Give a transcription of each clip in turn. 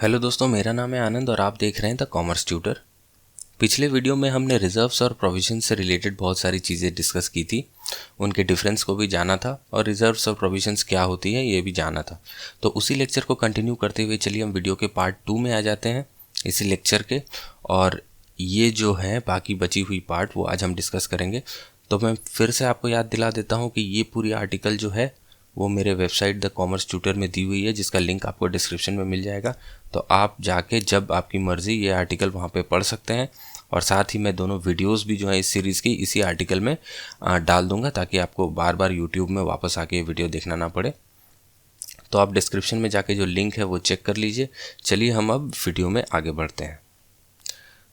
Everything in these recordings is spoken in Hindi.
हेलो दोस्तों, मेरा नाम है आनंद और आप देख रहे हैं द कॉमर्स ट्यूटर। पिछले वीडियो में हमने रिजर्व्स और प्रोविजन से रिलेटेड बहुत सारी चीज़ें डिस्कस की थी, उनके डिफरेंस को भी जाना था और रिजर्व्स और प्रोविजंस क्या होती है ये भी जाना था। तो उसी लेक्चर को कंटिन्यू करते हुए चलिए हम वीडियो के पार्ट 2 में आ जाते हैं इसी लेक्चर के। और ये जो है बाकी बची हुई पार्ट वो आज हम डिस्कस करेंगे। तो मैं फिर से आपको याद दिला देता हूँ कि ये पूरी आर्टिकल जो है वो मेरे वेबसाइट द कॉमर्स ट्यूटर में दी हुई है, जिसका लिंक आपको डिस्क्रिप्शन में मिल जाएगा। तो आप जाके जब आपकी मर्ज़ी ये आर्टिकल वहाँ पे पढ़ सकते हैं। और साथ ही मैं दोनों वीडियोस भी जो है इस सीरीज़ की इसी आर्टिकल में डाल दूँगा, ताकि आपको बार बार यूट्यूब में वापस आके ये वीडियो देखना ना पड़े। तो आप डिस्क्रिप्शन में जाके जो लिंक है वो चेक कर लीजिए। चलिए हम अब वीडियो में आगे बढ़ते हैं।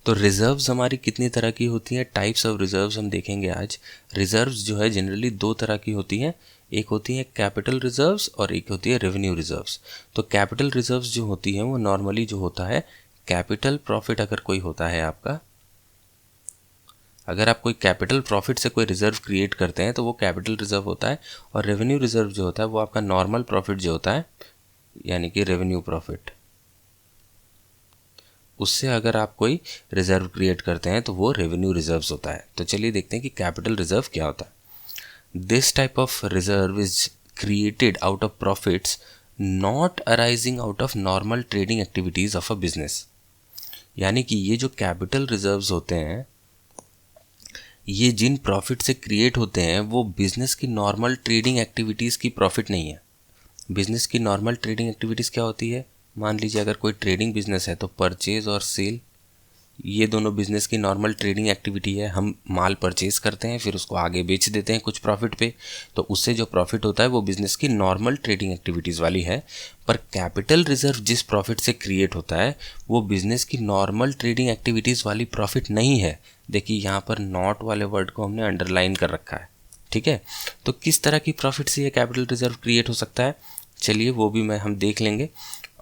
तो रिज़र्व्स हमारी कितनी तरह की होती हैं, टाइप्स ऑफ रिज़र्व्स हम देखेंगे आज। रिज़र्व्स जो है जनरली दो तरह की होती हैं, एक होती है कैपिटल रिज़र्व्स और एक होती है रेवेन्यू रिज़र्व्स। तो कैपिटल रिज़र्व्स जो होती हैं वो नॉर्मली जो होता है कैपिटल प्रॉफिट, अगर कोई होता है आपका, अगर आप कोई कैपिटल प्रॉफिट से कोई रिज़र्व क्रिएट करते हैं तो वो कैपिटल रिज़र्व होता है। और रेवेन्यू रिज़र्व जो होता है वो आपका नॉर्मल प्रॉफिट जो होता है, यानी कि रेवेन्यू प्रॉफिट, उससे अगर आप कोई रिज़र्व क्रिएट करते हैं तो वो रेवेन्यू रिज़र्व्स होता है। तो चलिए देखते हैं कि कैपिटल रिज़र्व क्या होता है। This type of reserve is created out of profits not arising out of normal trading activities of a business। यानी कि ये जो कैपिटल रिजर्व्स होते हैं ये जिन प्रॉफिट से क्रिएट होते हैं वो बिजनेस की नॉर्मल ट्रेडिंग एक्टिविटीज़ की प्रॉफिट नहीं है। बिजनेस की नॉर्मल ट्रेडिंग एक्टिविटीज़ क्या होती है? मान लीजिए अगर कोई ट्रेडिंग बिजनेस है तो परचेज और सेल, ये दोनों बिजनेस की नॉर्मल ट्रेडिंग एक्टिविटी है। हम माल परचेज करते हैं फिर उसको आगे बेच देते हैं कुछ प्रॉफिट पे, तो उससे जो प्रॉफिट होता है वो बिजनेस की नॉर्मल ट्रेडिंग एक्टिविटीज़ वाली है। पर कैपिटल रिजर्व जिस प्रॉफिट से क्रिएट होता है वो बिजनेस की नॉर्मल ट्रेडिंग एक्टिविटीज़ वाली प्रॉफिट नहीं है। देखिए यहाँ पर नॉट वाले वर्ड को हमने अंडरलाइन कर रखा है, ठीक है। तो किस तरह की प्रॉफिट से ये कैपिटल रिजर्व क्रिएट हो सकता है, चलिए वो भी हम देख लेंगे।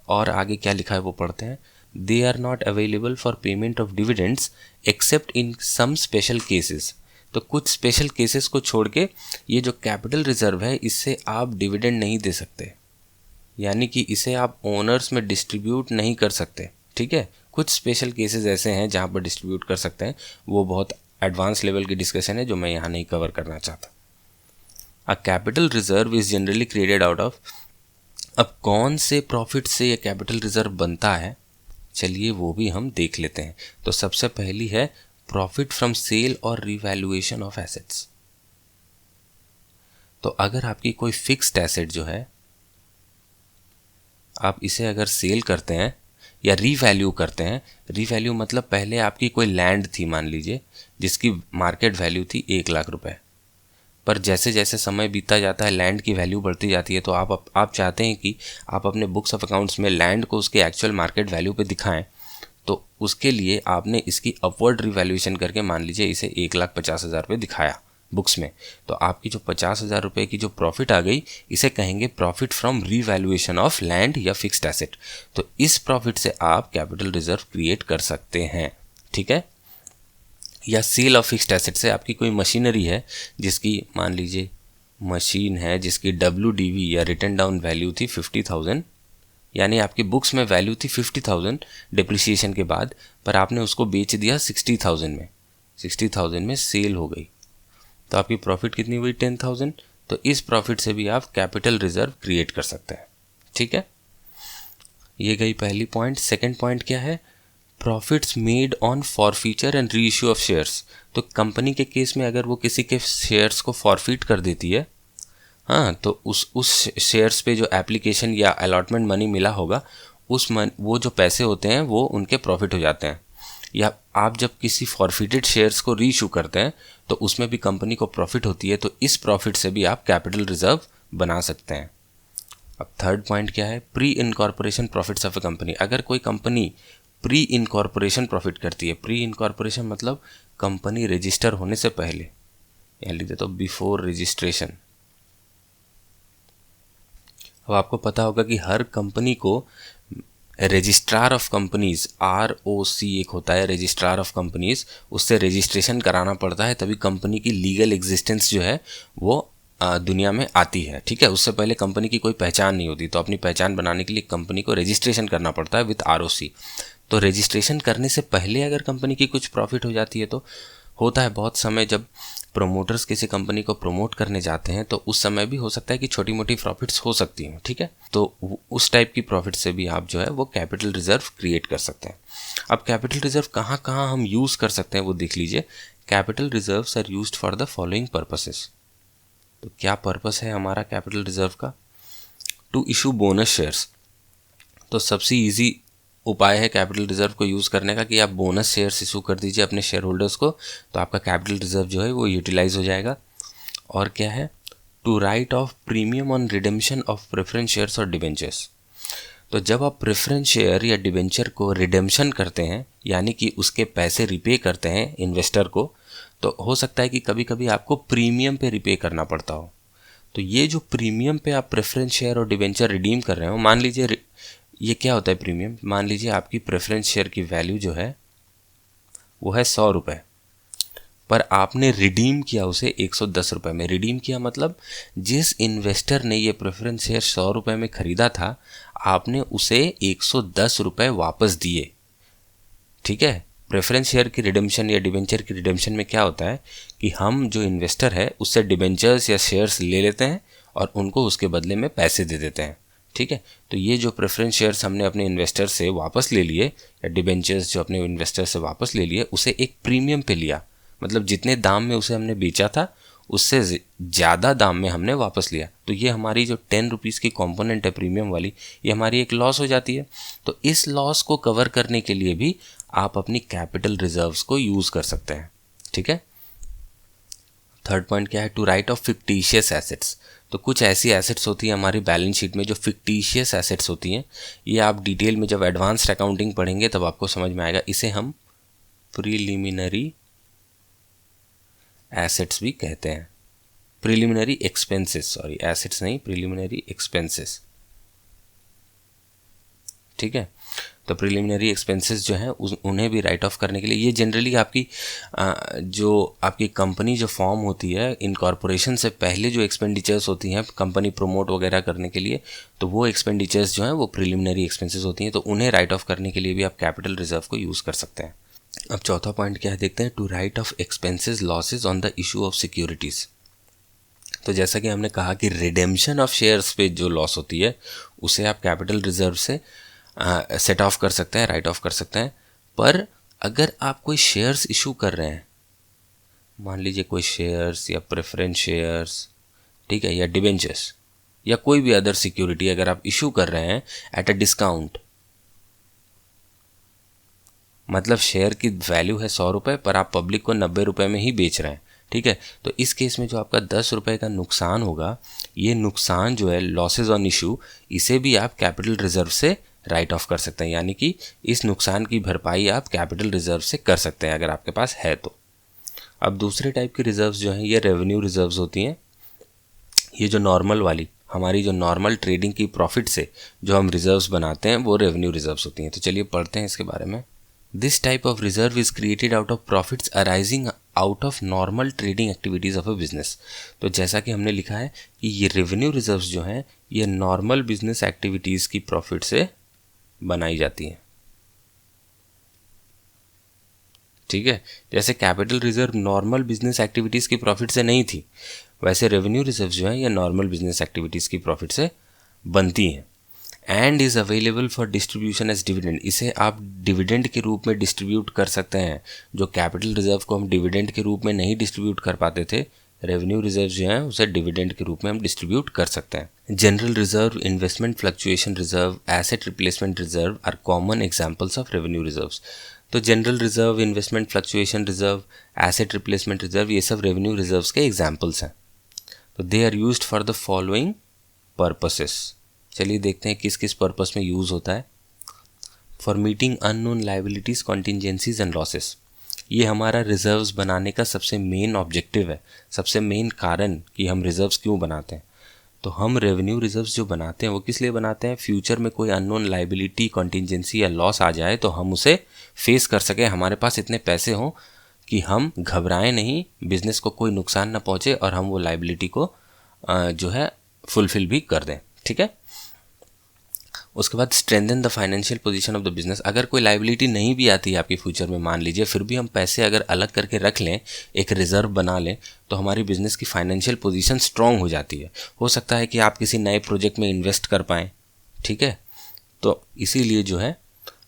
और आगे क्या लिखा है वो पढ़ते हैं। They are not available for payment of dividends except in some special cases। तो कुछ स्पेशल केसेस को छोड़ के ये जो कैपिटल रिजर्व है इससे आप डिविडेंड नहीं दे सकते, यानी कि इसे आप ओनर्स में डिस्ट्रीब्यूट नहीं कर सकते, ठीक है। कुछ स्पेशल केसेस ऐसे हैं जहाँ पर डिस्ट्रीब्यूट कर सकते हैं, वो बहुत एडवांस लेवल की डिस्कशन है जो मैं यहाँ नहीं कवर करना चाहता। A capital reserve is generally created out of, अब कौन से प्रॉफिट से ये कैपिटल रिजर्व बनता है, चलिए वो भी हम देख लेते हैं। तो सबसे पहली है प्रॉफिट फ्रॉम सेल और रिवैल्यूएशन ऑफ एसेट्स। तो अगर आपकी कोई फिक्स्ड एसेट जो है आप इसे अगर सेल करते हैं या रीवैल्यू करते हैं, रीवैल्यू मतलब पहले आपकी कोई लैंड थी मान लीजिए जिसकी मार्केट वैल्यू थी 1,00,000 रुपए, पर जैसे जैसे समय बीतता जाता है लैंड की वैल्यू बढ़ती जाती है। तो आप चाहते हैं कि आप अपने बुक्स ऑफ अकाउंट्स में लैंड को उसके एक्चुअल मार्केट वैल्यू पे दिखाएं, तो उसके लिए आपने इसकी अपवर्ड रिवैल्यूएशन करके मान लीजिए इसे 1,50,000 रुपये दिखाया बुक्स में। तो आपकी जो 50,000 रुपये की जो प्रॉफिट आ गई इसे कहेंगे profit from revaluation of land या फिक्स्ड एसेट। तो इस प्रॉफिट से आप कैपिटल रिजर्व क्रिएट कर सकते हैं, ठीक है। या सेल ऑफ फिक्स्ड एसेट से आपकी कोई मशीनरी है जिसकी मान लीजिए मशीन है जिसकी WDV या रिटर्न डाउन वैल्यू थी 50,000, यानी आपकी बुक्स में वैल्यू थी 50,000 डिप्रिसिएशन के बाद, पर आपने उसको बेच दिया 60,000 में, 60,000 में सेल हो गई, तो आपकी प्रॉफिट कितनी हुई 10,000। तो इस प्रॉफिट से भी आप कैपिटल रिजर्व क्रिएट कर सकते हैं, ठीक है। ये गई पहली पॉइंट। सेकेंड पॉइंट क्या है? Profits made on forfeiture and re issue of shares. तो कंपनी के केस में अगर वो किसी के शेयर्स को फॉरफीट कर देती है, हाँ, तो उस शेयर्स पे जो एप्लीकेशन या अलॉटमेंट मनी मिला होगा वो जो पैसे होते हैं वो उनके प्रॉफिट हो जाते हैं। या आप जब किसी फॉरफिटेड शेयर्स को री इशू करते हैं तो उसमें भी कंपनी को प्रॉफिट होती है, तो इस प्रॉफिट से भी आप कैपिटल रिजर्व बना सकते हैं। अब थर्ड पॉइंट क्या है? Pre incorporation profits of A company. अगर कोई कंपनी प्री इनकॉर्पोरेशन प्रॉफिट करती है, प्री इनकॉर्पोरेशन मतलब कंपनी रजिस्टर होने से पहले, यहाँ लिख देता हूँ बिफोर रजिस्ट्रेशन। अब आपको पता होगा कि हर कंपनी को रजिस्ट्रार ऑफ कंपनीज ROC एक होता है, रजिस्ट्रार ऑफ कंपनीज, उससे रजिस्ट्रेशन कराना पड़ता है, तभी कंपनी की लीगल एग्जिस्टेंस जो है वो दुनिया में आती है, ठीक है। उससे पहले कंपनी की कोई पहचान नहीं होती, तो अपनी पहचान बनाने के लिए कंपनी को रजिस्ट्रेशन करना पड़ता है विद ROC। तो रजिस्ट्रेशन करने से पहले अगर कंपनी की कुछ प्रॉफिट हो जाती है तो होता है बहुत समय जब प्रोमोटर्स किसी कंपनी को प्रमोट करने जाते हैं तो उस समय भी हो सकता है कि छोटी मोटी प्रॉफिट्स हो सकती हैं, ठीक है। तो उस टाइप की प्रॉफिट से भी आप जो है वो कैपिटल रिजर्व क्रिएट कर सकते हैं। अब कैपिटल रिजर्व कहाँ कहाँ हम यूज़ कर सकते हैं वो देख लीजिए। Capital reserves are used for the following purposes. तो क्या पर्पस है हमारा कैपिटल रिजर्व का? To issue bonus shares. तो सबसे ईजी उपाय है कैपिटल रिजर्व को यूज़ करने का कि आप बोनस शेयर्स इशू कर दीजिए अपने शेयर होल्डर्स को, तो आपका कैपिटल रिजर्व जो है वो यूटिलाइज हो जाएगा। और क्या है? To write off premium on redemption of preference shares और डिबेंचर्स। तो जब आप प्रेफरेंस शेयर या डिबेंचर को रिडेम्पशन करते हैं, यानी कि उसके पैसे रिपे करते हैं इन्वेस्टर को, तो हो सकता है कि कभी कभी आपको प्रीमियम पे रिपे करना पड़ता हो। तो ये जो प्रीमियम पे आप प्रेफरेंस शेयर और डिबेंचर रिडीम कर रहे हो, मान लीजिए ये क्या होता है प्रीमियम, मान लीजिए आपकी प्रेफरेंस शेयर की वैल्यू जो है वो है 100 रुपये, पर आपने रिडीम किया उसे 110 रुपये में। रिडीम किया मतलब जिस इन्वेस्टर ने ये प्रेफरेंस शेयर 100 रुपये में ख़रीदा था, आपने उसे 110 रुपये वापस दिए, ठीक है। प्रेफरेंस शेयर की रिडेम्पशन या डिबेंचर की रिडेम्पशन में क्या होता है कि हम जो इन्वेस्टर है उससे डिबेंचर्स या शेयर्स ले लेते हैं और उनको उसके बदले में पैसे दे देते हैं, ठीक है। तो ये जो प्रेफरेंस शेयर्स हमने अपने इन्वेस्टर से वापस ले लिए या डिबेंचर्स जो अपने इन्वेस्टर से वापस ले लिए, उसे एक प्रीमियम पे लिया, मतलब जितने दाम में उसे हमने बेचा था उससे ज़्यादा दाम में हमने वापस लिया। तो ये हमारी जो 10 रुपीज़ की कंपोनेंट है प्रीमियम वाली, ये हमारी एक लॉस हो जाती है। तो इस लॉस को कवर करने के लिए भी आप अपनी कैपिटल रिजर्व्स को यूज़ कर सकते हैं, ठीक है। थर्ड पॉइंट क्या है? To write off fictitious assets. तो कुछ ऐसी एसेट्स होती हैं हमारी बैलेंस शीट में जो फिक्टिशियस एसेट्स होती हैं, ये आप डिटेल में जब एडवांस्ड अकाउंटिंग पढ़ेंगे तब आपको समझ में आएगा। इसे हम प्रीलिमिनरी एसेट्स भी कहते हैं, प्रीलिमिनरी एक्सपेंसेस, सॉरी एसेट्स नहीं, प्रीलिमिनरी एक्सपेंसेस, ठीक है। तो प्रीलिमिनरी एक्सपेंसेस जो हैं उन्हें भी राइट ऑफ करने के लिए, ये जनरली आपकी जो आपकी कंपनी जो फॉर्म होती है इनकॉर्पोरेशन से पहले जो एक्सपेंडिचर्स होती हैं कंपनी प्रमोट वगैरह करने के लिए, तो वो एक्सपेंडिचर्स जो हैं वो प्रीलिमिनरी एक्सपेंसेस होती हैं, तो उन्हें राइट ऑफ करने के लिए भी आप कैपिटल रिजर्व को यूज़ कर सकते हैं। अब चौथा पॉइंट क्या है देखते हैं। To write off expenses losses on the issue of securities. तो जैसा कि हमने कहा कि रिडेम्पशन ऑफ शेयर्स पे जो लॉस होती है उसे आप कैपिटल रिजर्व से सेट ऑफ कर सकते हैं, राइट ऑफ कर सकते हैं। पर अगर आप कोई शेयर्स इशू कर रहे हैं, मान लीजिए कोई शेयर्स या प्रेफरेंस शेयर्स, ठीक है, या डिबेंचर्स या कोई भी अदर सिक्योरिटी अगर आप इशू कर रहे हैं एट अ डिस्काउंट, मतलब शेयर की वैल्यू है 100 रुपये पर आप पब्लिक को 90 रुपये में ही बेच रहे हैं, ठीक है। तो इस केस में जो आपका 10 रुपये का नुकसान होगा, ये नुकसान जो है लॉसेज ऑन इशू, इसे भी आप कैपिटल रिजर्व से राइट ऑफ कर सकते हैं, यानी कि इस नुकसान की भरपाई आप कैपिटल रिजर्व से कर सकते हैं अगर आपके पास है तो। अब दूसरे टाइप की रिजर्व्स जो हैं ये रेवेन्यू रिजर्व्स होती हैं। ये जो नॉर्मल वाली हमारी जो नॉर्मल ट्रेडिंग की प्रॉफिट से जो हम रिजर्व्स बनाते हैं वो रेवेन्यू रिजर्व्स होती हैं। तो चलिए पढ़ते हैं इसके बारे में। This type of reserve is created out of profits arising out of normal trading activities of a business. तो जैसा कि हमने लिखा है कि ये रेवेन्यू रिजर्व्स जो हैं ये नॉर्मल बिजनेस एक्टिविटीज़ की प्रॉफिट से बनाई जाती हैं, ठीक है। जैसे capital reserve normal business activities की प्रॉफिट से नहीं थी, वैसे रेवेन्यू रिजर्व जो है ये नॉर्मल बिजनेस एक्टिविटीज़ की प्रॉफिट से बनती हैं। And is available for distribution as dividend. इसे आप डिविडेंड के रूप में डिस्ट्रीब्यूट कर सकते हैं। जो कैपिटल रिजर्व को हम डिविडेंड के रूप में नहीं डिस्ट्रीब्यूट कर पाते थे, रेवेन्यू रिजर्व जो है उसे डिविडेंड के रूप में हम डिस्ट्रीब्यूट कर सकते हैं। General reserve, investment fluctuation reserve, asset replacement reserve are common examples of revenue reserves. तो general reserve, investment fluctuation reserve, asset replacement reserve, ये सब रेवेन्यू रिजर्व्स के एग्जाम्पल्स हैं। तो they are used for the following purposes. चलिए देखते हैं किस किस पर्पस में यूज़ होता है। For meeting unknown liabilities, contingencies and losses. ये हमारा रिजर्व्स बनाने का सबसे मेन ऑब्जेक्टिव है, सबसे मेन कारण कि हम रिजर्व्स क्यों बनाते हैं। तो हम रेवेन्यू रिजर्व्स जो बनाते हैं वो किस लिए बनाते हैं? फ्यूचर में कोई अननोन लाइबिलिटी, कॉन्टिजेंसी या लॉस आ जाए तो हम उसे फेस कर सकें, हमारे पास इतने पैसे हों कि हम घबराएं नहीं, बिजनेस को कोई नुकसान ना पहुंचे और हम वो लाइबिलिटी को जो है फुलफिल भी कर दें। ठीक है, उसके बाद strengthen the financial position of the business. अगर कोई लाइबिलिटी नहीं भी आती है आपकी फ्यूचर में, मान लीजिए, फिर भी हम पैसे अगर अलग करके रख लें, एक रिजर्व बना लें, तो हमारी बिजनेस की फाइनेंशियल पोजीशन स्ट्रांग हो जाती है। हो सकता है कि आप किसी नए प्रोजेक्ट में इन्वेस्ट कर पाएँ। ठीक है, तो इसीलिए जो है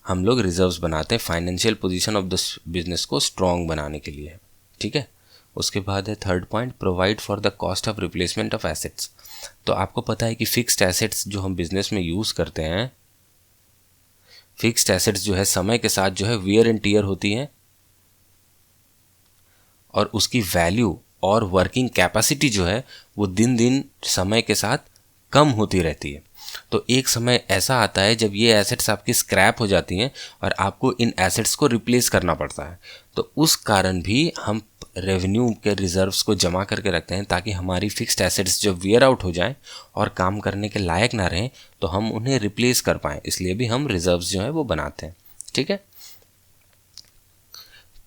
हम लोग रिजर्व्स बनाते हैं financial position of the business को स्ट्रांग बनाने के लिए। ठीक है, उसके बाद है third point, provide for the cost of replacement of assets. तो आपको पता है कि फिक्स्ड एसेट्स जो हम बिजनेस में यूज़ करते हैं, फिक्स्ड एसेट्स जो है समय के साथ जो है वियर एंड टीयर होती हैं, और उसकी वैल्यू और वर्किंग कैपेसिटी जो है वो दिन दिन समय के साथ कम होती रहती है। तो एक समय ऐसा आता है जब ये एसेट्स आपकी स्क्रैप हो जाती हैं और आपको इन एसेट्स को रिप्लेस करना पड़ता है। तो उस कारण भी हम रेवेन्यू के रिजर्व्स को जमा करके रखते हैं, ताकि हमारी फिक्स्ड एसेट्स जब वियर आउट हो जाएं और काम करने के लायक ना रहें तो हम उन्हें रिप्लेस कर पाएँ। इसलिए भी हम रिजर्व्स जो है वो बनाते हैं। ठीक है,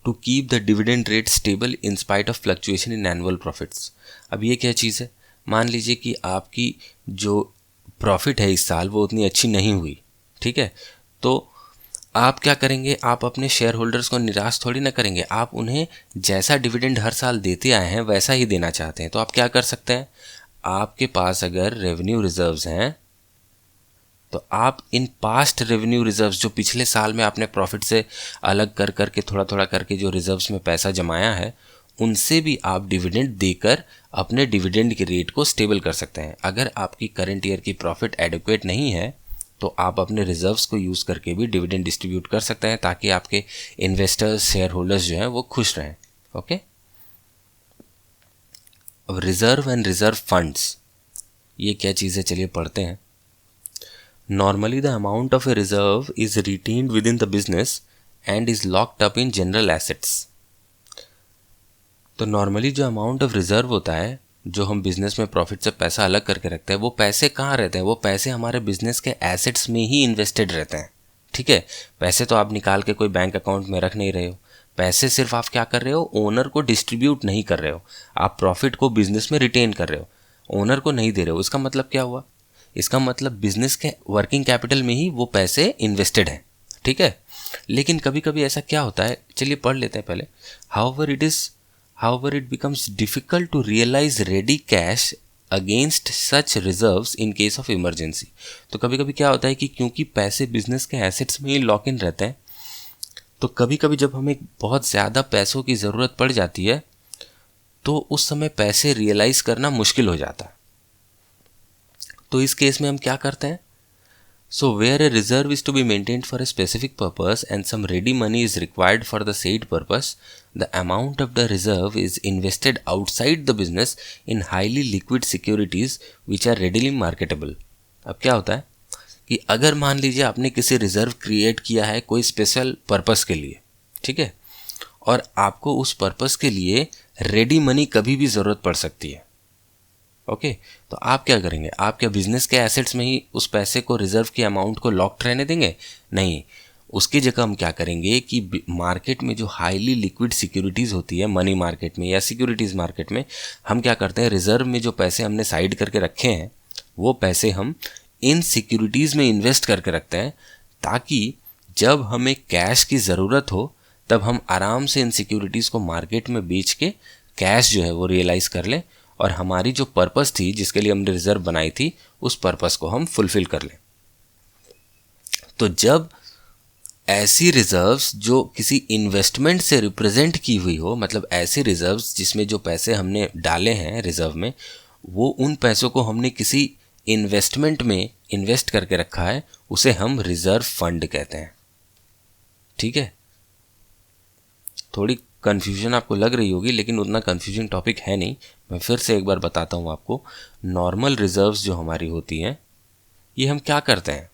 to keep the dividend rate stable in spite of fluctuation in annual profits. अब ये क्या चीज़ है, मान लीजिए कि आपकी जो प्रॉफिट है इस साल वो उतनी अच्छी नहीं हुई। ठीक है, तो आप क्या करेंगे, आप अपने शेयर होल्डर्स को निराश थोड़ी ना करेंगे, आप उन्हें जैसा डिविडेंड हर साल देते आए हैं वैसा ही देना चाहते हैं। तो आप क्या कर सकते हैं, आपके पास अगर रेवेन्यू रिजर्व्स हैं तो आप इन पास्ट रेवेन्यू रिजर्व्स जो पिछले साल में आपने प्रॉफिट से अलग कर करके थोड़ा थोड़ा करके जो रिजर्व्स में पैसा जमाया है, उनसे भी आप डिविडेंड देकर अपने डिविडेंड के रेट को स्टेबल कर सकते हैं। अगर आपकी करंट ईयर की प्रॉफिट एडिक्वेट नहीं है तो आप अपने रिजर्व्स को यूज़ करके भी डिविडेंड डिस्ट्रीब्यूट कर सकते हैं, ताकि आपके इन्वेस्टर्स, शेयर होल्डर्स जो हैं वो खुश रहें। ओके, अब रिजर्व एंड रिजर्व फंड्स, ये क्या चीज़ें, चलिए पढ़ते हैं। Normally, the amount of a reserve is retained within the business and is locked up in general assets. तो नॉर्मली जो अमाउंट ऑफ रिजर्व होता है, जो हम बिजनेस में प्रॉफिट से पैसा अलग करके रखते हैं, वो पैसे कहाँ रहते हैं, वो पैसे हमारे बिजनेस के एसेट्स में ही इन्वेस्टेड रहते हैं। ठीक है, पैसे तो आप निकाल के कोई बैंक अकाउंट में रख नहीं रहे हो, पैसे सिर्फ आप क्या कर रहे हो, ओनर को डिस्ट्रीब्यूट नहीं कर रहे हो, आप प्रॉफिट को बिजनेस में रिटेन कर रहे हो, ओनर को नहीं दे रहे हो। इसका मतलब क्या हुआ, इसका मतलब बिजनेस के वर्किंग कैपिटल में ही वो पैसे इन्वेस्टेड हैं। ठीक है, लेकिन कभी कभी ऐसा क्या होता है, चलिए पढ़ लेते हैं पहले। However it becomes difficult to realise ready cash against such reserves in case of emergency. तो कभी कभी क्या होता है कि क्योंकि पैसे बिजनेस के एसेट्स में ही लॉक इन रहते हैं, तो कभी कभी जब हमें बहुत ज़्यादा पैसों की ज़रूरत पड़ जाती है तो उस समय पैसे रियलाइज़ करना मुश्किल हो जाता है। तो इस केस में हम क्या करते हैं, so where a reserve is to be maintained for a specific purpose and some ready money is required for the said purpose, the amount of the reserve is invested outside the business in highly liquid securities which are readily marketable. अब क्या होता है कि अगर मान लीजिए आपने किसी रिजर्व क्रिएट किया है कोई स्पेशल पर्पस के लिए, ठीक है, और आपको उस पर्पस के लिए रेडी मनी कभी भी ज़रूरत पड़ सकती है। ओके, तो आप क्या करेंगे, आप क्या बिजनेस के एसेट्स में ही उस पैसे को, रिजर्व के अमाउंट को लॉक्ड रहने देंगे? नहीं, उसकी जगह हम क्या करेंगे कि मार्केट में जो हाईली लिक्विड सिक्योरिटीज़ होती है, मनी मार्केट में या सिक्योरिटीज़ मार्केट में, हम क्या करते हैं, रिजर्व में जो पैसे हमने साइड करके रखे हैं वो पैसे हम इन सिक्योरिटीज़ में इन्वेस्ट करके रखते हैं, ताकि जब हमें कैश की ज़रूरत हो तब हम आराम से इन सिक्योरिटीज़ को मार्केट में बेच के कैश जो है वो रियलाइज़ कर लें और हमारी जो पर्पस थी जिसके लिए हमने रिजर्व बनाई थी उस पर्पस को हम फुलफिल कर लें। तो जब ऐसी रिजर्व्स जो किसी इन्वेस्टमेंट से रिप्रेजेंट की हुई हो, मतलब ऐसी रिजर्व्स जिसमें जो पैसे हमने डाले हैं रिजर्व में, वो उन पैसों को हमने किसी इन्वेस्टमेंट में इन्वेस्ट करके रखा है, उसे हम रिजर्व फंड कहते हैं। ठीक है, थोड़ी कन्फ्यूजन आपको लग रही होगी, लेकिन उतना कन्फ्यूजन टॉपिक है नहीं। मैं फिर से एक बार बताता हूँ आपको। नॉर्मल रिजर्व्स जो हमारी होती हैं, ये हम क्या करते हैं,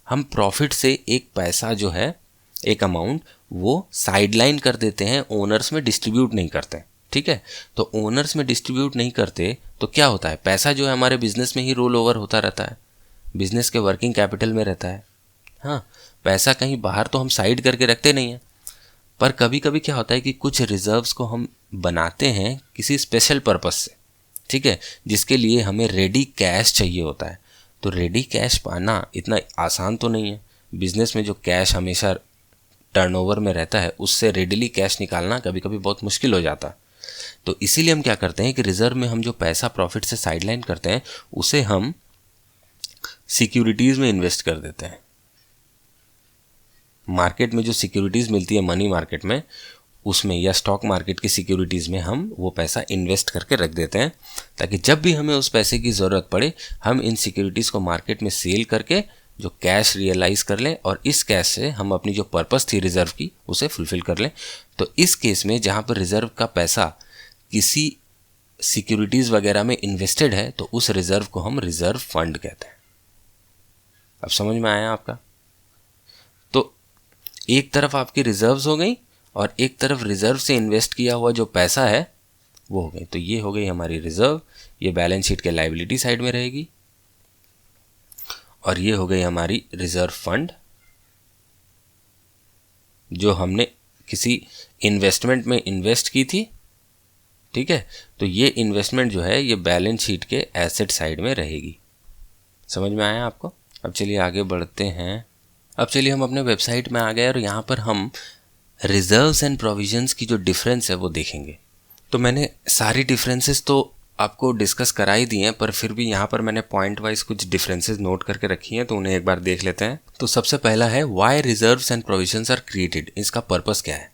हम प्रॉफिट से एक पैसा जो है, एक अमाउंट, वो साइडलाइन कर देते हैं, ओनर्स में डिस्ट्रीब्यूट नहीं करते। ठीक है, तो ओनर्स में डिस्ट्रीब्यूट नहीं करते तो क्या होता है, पैसा जो है हमारे बिजनेस में ही रोल ओवर होता रहता है, बिजनेस के वर्किंग कैपिटल में रहता है। हाँ, पैसा कहीं बाहर तो हम साइड करके रखते नहीं हैं, पर कभी कभी क्या होता है कि कुछ रिजर्व्स को हम बनाते हैं किसी स्पेशल पर्पस से। ठीक है, जिसके लिए हमें रेडी कैश चाहिए होता है। तो रेडी कैश पाना इतना आसान तो नहीं है। बिजनेस में जो कैश हमेशा टर्नओवर में रहता है, उससे रेडीली कैश निकालना कभी कभी बहुत मुश्किल हो जाता है। तो इसीलिए हम क्या करते हैं कि रिजर्व में हम जो पैसा प्रॉफिट से साइडलाइन करते हैं, उसे हम सिक्योरिटीज़ में इन्वेस्ट कर देते हैं। मार्केट में जो सिक्योरिटीज़ मिलती है मनी मार्केट में, उसमें या स्टॉक मार्केट की सिक्योरिटीज़ में हम वो पैसा इन्वेस्ट करके रख देते हैं, ताकि जब भी हमें उस पैसे की ज़रूरत पड़े हम इन सिक्योरिटीज़ को मार्केट में सेल करके जो कैश रियलाइज़ कर लें और इस कैश से हम अपनी जो पर्पस थी रिज़र्व की उसे फुलफ़िल कर लें। तो इस केस में जहाँ पर रिज़र्व का पैसा किसी सिक्योरिटीज़ वगैरह में इन्वेस्टेड है, तो उस रिज़र्व को हम रिज़र्व फंड कहते हैं। अब समझ में आया आपका? तो एक तरफ आपकी रिजर्व्स हो गई और एक तरफ रिजर्व से इन्वेस्ट किया हुआ जो पैसा है वो हो गई। तो ये हो गई हमारी रिजर्व, ये बैलेंस शीट के लायबिलिटी साइड में रहेगी, और ये हो गई हमारी रिजर्व फंड जो हमने किसी इन्वेस्टमेंट में इन्वेस्ट की थी। ठीक है, तो ये इन्वेस्टमेंट जो है ये बैलेंस शीट के एसेट साइड में रहेगी। समझ में आया आपको? अब चलिए आगे बढ़ते हैं। अब चलिए हम अपने वेबसाइट में आ गए और यहाँ पर हम रिजर्व्स एंड प्रोविजंस की जो डिफरेंस है वो देखेंगे। तो मैंने सारी डिफरेंसेस तो आपको डिस्कस करा ही दी हैं, पर फिर भी यहाँ पर मैंने पॉइंट वाइज कुछ डिफरेंसेस नोट करके रखी हैं, तो उन्हें एक बार देख लेते हैं। तो सबसे पहला है why reserves and provisions are created. इसका पर्पस क्या है?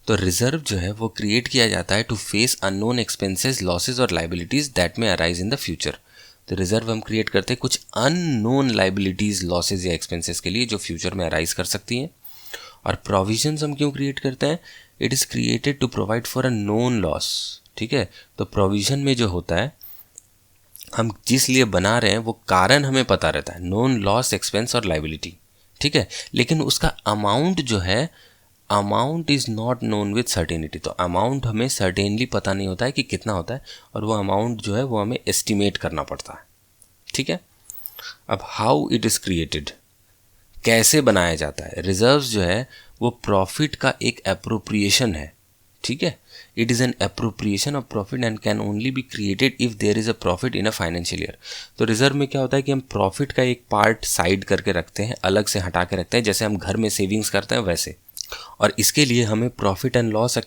तो रिजर्व जो है वो क्रिएट किया जाता है to face unknown expenses, losses और liabilities that may arise in the future. तो रिजर्व हम क्रिएट करते हैं कुछ अननोन लाइबिलिटीज, लॉसेज या एक्सपेंसेस के लिए जो फ्यूचर में अराइज कर सकती हैं। और प्रोविजंस हम क्यों क्रिएट करते हैं? It is created to provide for a known loss. ठीक है, तो प्रोविजन में जो होता है, हम जिस लिए बना रहे हैं वो कारण हमें पता रहता है, नोन लॉस, एक्सपेंस और लाइबिलिटी। ठीक है, लेकिन उसका अमाउंट जो है, amount is not known with certainty. तो अमाउंट हमें सर्टेनली पता नहीं होता है कि कितना होता है, और वो अमाउंट जो है वो हमें एस्टिमेट करना पड़ता है। ठीक है, अब हाउ इट इज़ क्रिएटेड, कैसे बनाया जाता है? रिजर्व्स जो है वो प्रॉफिट का एक एप्रोप्रिएशन है। ठीक है, it is an appropriation of profit and can only be created if there is a profit in a financial year. तो रिजर्व में क्या होता है कि हम प्रॉफिट का एक पार्ट साइड करके रखते हैं, अलग से हटा के रखते हैं, जैसे हम घर में सेविंग्स करते हैं वैसे। और इसके लिए हमें प्रॉफिट एंड लॉस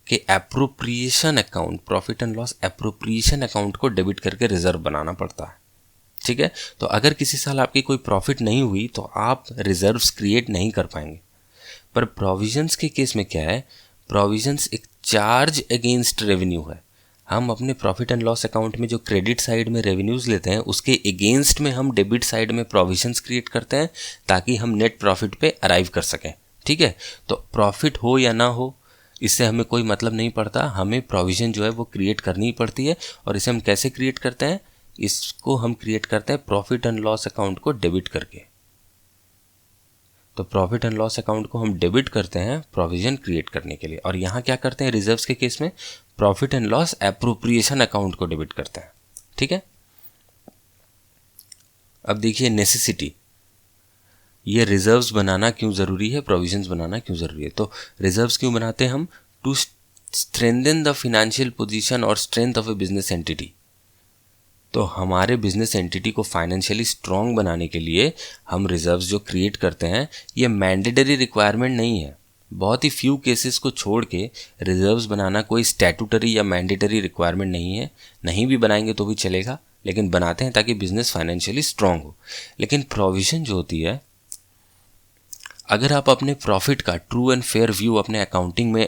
के appropriation account, profit and loss appropriation account को डेबिट करके रिजर्व बनाना पड़ता है। ठीक है, तो अगर किसी साल आपकी कोई प्रॉफिट नहीं हुई तो आप रिजर्व्स क्रिएट नहीं कर पाएंगे। पर प्रोविजंस के केस में क्या है? प्रोविजंस एक चार्ज अगेंस्ट रेवेन्यू है। हम अपने प्रॉफिट एंड लॉस अकाउंट में जो क्रेडिट साइड में रेवेन्यूज़ लेते हैं उसके अगेंस्ट में हम डेबिट साइड में प्रोविजंस क्रिएट करते हैं, ताकि हम नेट प्रॉफिट पे अराइव कर सकें। ठीक है, तो प्रॉफिट हो या ना हो इससे हमें कोई मतलब नहीं पड़ता, हमें प्रोविज़न जो है वो क्रिएट करनी ही पड़ती है। और इसे हम कैसे क्रिएट करते हैं? इसको हम क्रिएट करते हैं प्रॉफिट एंड लॉस अकाउंट को डेबिट करके। तो प्रॉफिट एंड लॉस अकाउंट को हम डेबिट करते हैं प्रोविजन क्रिएट करने के लिए। और यहाँ क्या करते हैं रिजर्व्स के केस में? Profit and loss appropriation account को डेबिट करते हैं। ठीक है, अब देखिए नेसेसिटी, ये रिजर्व्स बनाना क्यों ज़रूरी है, प्रोविजंस बनाना क्यों ज़रूरी है? तो रिजर्व्स क्यों बनाते हैं हम? To strengthen the financial position और strength of a business entity. तो हमारे बिजनेस एंटिटी को फाइनेंशियली स्ट्रॉन्ग बनाने के लिए हम रिजर्व्स जो क्रिएट करते हैं, ये मैंडेटरी रिक्वायरमेंट नहीं है। बहुत ही फ्यू केसेस को छोड़ के रिजर्व्स बनाना कोई स्टैट्यूटरी या मैंडेटरी रिक्वायरमेंट नहीं है। नहीं भी बनाएंगे तो भी चलेगा, लेकिन बनाते हैं ताकि बिजनेस फाइनेंशियली स्ट्रॉन्ग हो। लेकिन प्रोविजन जो होती है, अगर आप अपने प्रॉफिट का ट्रू एंड फेयर व्यू अपने अकाउंटिंग में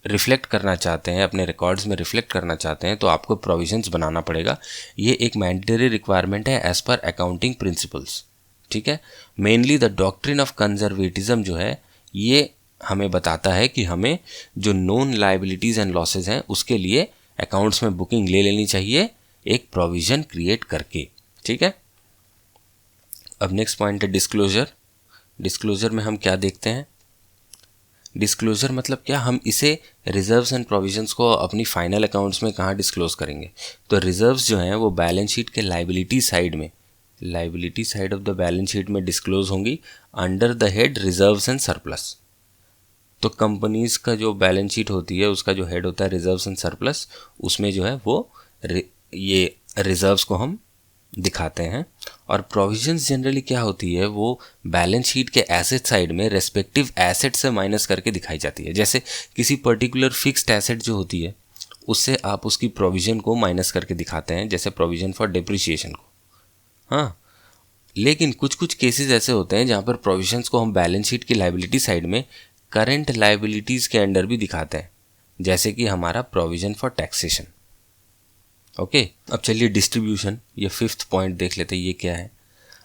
रिफ्लेक्ट करना चाहते हैं, अपने रिकॉर्ड्स में रिफ्लेक्ट करना चाहते हैं, तो आपको प्रोविजंस बनाना पड़ेगा। ये एक मैंडेटरी रिक्वायरमेंट है एज पर अकाउंटिंग प्रिंसिपल्स। ठीक है, mainly the doctrine of conservatism जो है ये हमें बताता है कि हमें जो नोन लायबिलिटीज़ एंड लॉसेज हैं उसके लिए अकाउंट्स में बुकिंग ले लेनी चाहिए एक प्रोविज़न क्रिएट करके। ठीक है, अब नेक्स्ट पॉइंट है डिस्क्लोजर। डिस्क्लोजर में हम क्या देखते हैं? डिस्क्लोजर मतलब क्या? हम इसे रिजर्व्स एंड प्रोविजंस को अपनी फाइनल अकाउंट्स में कहाँ डिस्क्लोज करेंगे? तो रिजर्व्स जो हैं वो बैलेंस शीट के लाइबिलिटी साइड में, liability side of the balance sheet में डिस्क्लोज होंगी under the head reserves and surplus. तो कंपनीज का जो बैलेंस शीट होती है उसका जो हेड होता है रिजर्व्स एंड सरप्लस, उसमें जो है वो ये रिजर्व्स को हम दिखाते हैं। और प्रोविजंस जनरली क्या होती है, वो बैलेंस शीट के एसेट साइड में रेस्पेक्टिव एसेट से माइनस करके दिखाई जाती है। जैसे किसी पर्टिकुलर फिक्स्ड एसेट जो होती है उससे आप उसकी प्रोविज़न को माइनस करके दिखाते हैं, जैसे प्रोविज़न फॉर डिप्रिसिएशन को। हाँ, लेकिन कुछ कुछ केसेस ऐसे होते हैं जहाँ पर प्रोविजंस को हम बैलेंस शीट की लाइबिलिटी साइड में करंट लाइबिलिटीज़ के अंडर भी दिखाते हैं, जैसे कि हमारा प्रोविज़न फॉर टैक्सेशन। ओके, अब चलिए डिस्ट्रीब्यूशन, ये 5th पॉइंट देख लेते हैं, ये क्या है।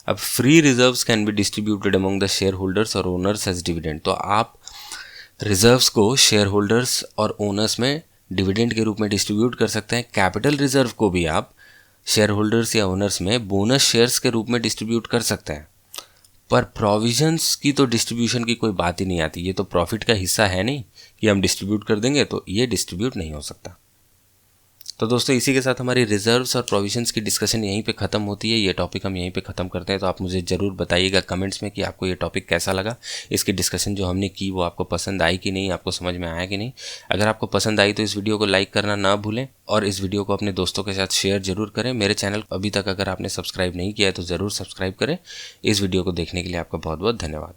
अब free reserves can be distributed among the share holders और ओनर्स एज डिविडेंड। तो आप रिजर्व्स को शेयर होल्डर्स और ओनर्स में डिविडेंड के रूप में डिस्ट्रीब्यूट कर सकते हैं। कैपिटल रिजर्व को भी आप शेयर होल्डर्स या ओनर्स में बोनस शेयर्स के रूप में डिस्ट्रीब्यूट कर सकते हैं। पर प्रोविजंस की तो डिस्ट्रीब्यूशन की कोई बात ही नहीं आती, ये तो प्रॉफिट का हिस्सा है नहीं कि हम डिस्ट्रीब्यूट कर देंगे, तो ये डिस्ट्रीब्यूट नहीं हो सकता। तो दोस्तों इसी के साथ हमारी रिजर्व्स और प्रोविजंस की डिस्कशन यहीं पे ख़त्म होती है। ये टॉपिक हम यहीं पे ख़त्म करते हैं। तो आप मुझे ज़रूर बताइएगा कमेंट्स में कि आपको ये टॉपिक कैसा लगा, इसकी डिस्कशन जो हमने की वो आपको पसंद आई कि नहीं, आपको समझ में आया कि नहीं। अगर आपको पसंद आई तो इस वीडियो को लाइक करना ना भूलें और इस वीडियो को अपने दोस्तों के साथ शेयर जरूर करें। मेरे चैनल को अभी तक अगर आपने सब्सक्राइब नहीं किया है तो ज़रूर सब्सक्राइब करें। इस वीडियो को देखने के लिए आपका बहुत बहुत धन्यवाद।